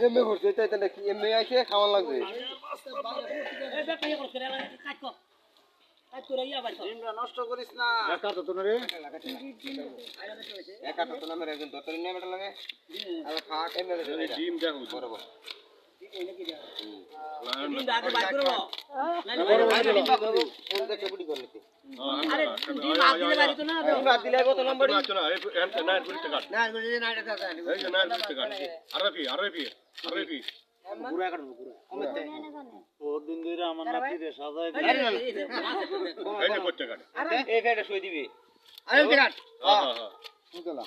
MA করছে তাই নাকি এমএ আইছে খাওয়া লাগবে এই বেটা ইয়া করছ রে কাট কর কাট করে ইয়া বাইছ ডিমটা নষ্ট করিস না একা তো না রে একা তো না মেরে একজন দতরি নিয়ে বেটা লাগে আর খাট এমএ ডিম দেখো বরাবর ডিম দাকে বাইর করব এম দেখে বুড়ি করে নিতে আরে ডিম হাত দিলে বাইর তো না ডিম হাত দিলে কত নম্বর না না এই না বুড়িতে কাট না গুলি না এটা দাদা এই যে না বুড়িতে কাট আরবি পুরা কাটবো পুরা কমতে ও দিন ধরে আমার নাতি রে সাজায় এই যে করতে কাট এই ফেটা শুই দিবি আরে বিরাট হ্যাঁ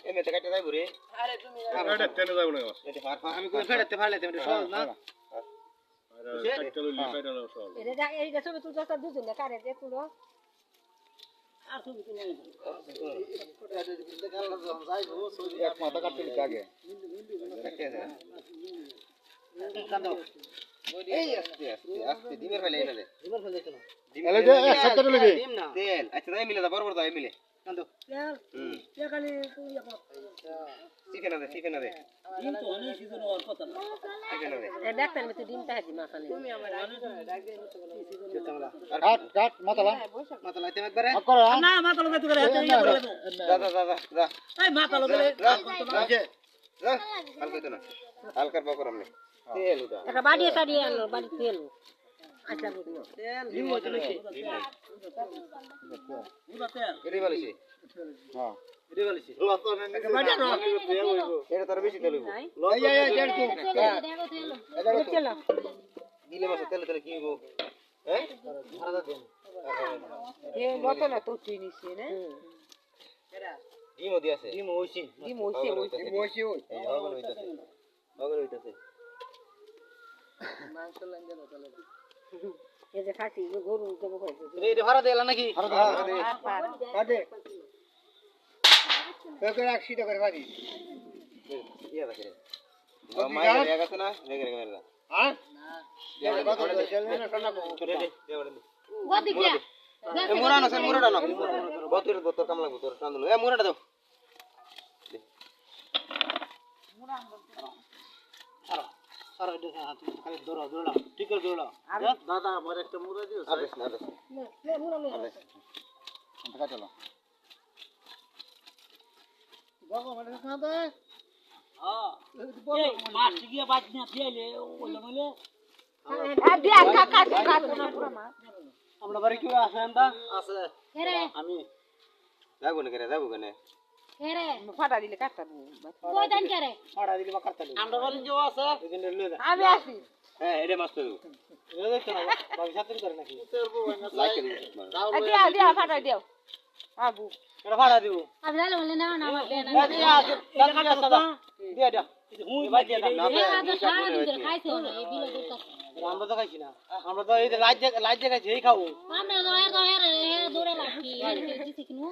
এমএ তে কাটতে যাইবো রে আরে তুমি এটা টেনে যাবে না এটা আমি কই ফেটাতে পারলে তুমি সহজ না আরে কাটলো লিপাইটা না সব এইটা সবে তুই যত দুজন কারে দে তুলো আর তুমি কি নাই এক মাথা কাটতে আগে কান্দো এই আস্তে আস্তে আস্তে ডিমের ফেলে এনে দে ডিমের ফেলে তো এলে যে এক সেকেন্ড লাগে ডিম না তেল আচ্ছা তাই মিলে দা বড় বড় দাই মিলে কান্দো কে খালি তুই ইয়া কর চিকেন দে ডিম তো অনেক সিজন ওর কথা না চিকেন দে এ দেখতেন তুই ডিমটা হাজি মাখানে তুমি আমার কাট মাতালা মাথাতে একবারে করে না মাথা লগে তুই হাতে ইয়া করে দা এই মাথা লগে হালকা তো না হালকার বকর আমনে তেল উদা একটা বাড়ি সাড়িয়ে আনলো বাড়ি তেল আচ্ছা তেল ডিম হইছে লইছে পুরা তেল এরি বলিছি হ্যাঁ এরি বলিছি বাড়ি না এটা তোর বেশি তেল হইব এই দেড় তো চলো দিলে মাসে তেল কি হইব হ্যাঁ ভাড়া দেন এ মতো না তো তুই নিছি না ডিমও দিয়াছে ডিম হইছে ডিম হইছে এই হগল হইতাছে মাংস লাইন দেন চলে এই যে খাসি গরু দেবো কইছে রে ভাড়া দেলা নাকি কাটে কত রাখছি তো করে বাড়ি ইয়া দেখে মাইরে লাগাছ না রেগে মেরদা হ্যাঁ না কত চল না কানা করে দে গদি কে এ মুরানো সে মুরাটা না বতর কাম লাগবে তোর টান এ মুরাটা দাও সারা দে হাত খালি দৌড়া ঠিক করে দৌড়া দাদা আমার একটা মুড়া দিও আদেশ না আদেশ টাকা চলো বাবা মানে খাদা হ্যাঁ এই মাছ গিয়া বাজ না দিলে ওইলে নলে আর দিয়া কাকা না পুরো মা আমরা বাড়ি কি আছে আন্দা আছে কেরে আমি যাবো না কেনে কেরে ফাটা দিলে কাটতা কই দেন কেরে পাড়া দিলে বা কাটতালি আমরা বাড়ি যে আছে এখানে লয়ে যা আমি আসি হ্যাঁ এটা মাছ তো লয়ে দেখছ না বাবু সাথে করে নাকি লাইক দিয়া ফাটা দিও আবু এটা ভাড়া দিব আমি জানো বলে না না আমার দেন দিয়া দাদা দিয়া দিয়া হুই বাজ দে এই আজ সারা দিন খাইছে না এই বিলে দুটো আমরা তো খাইছি না আমরা তো এই লাইট লাইট দেখাইছি এই খাবো আমরা তো এর দৌড়ে লাগি এই দিছি কিনু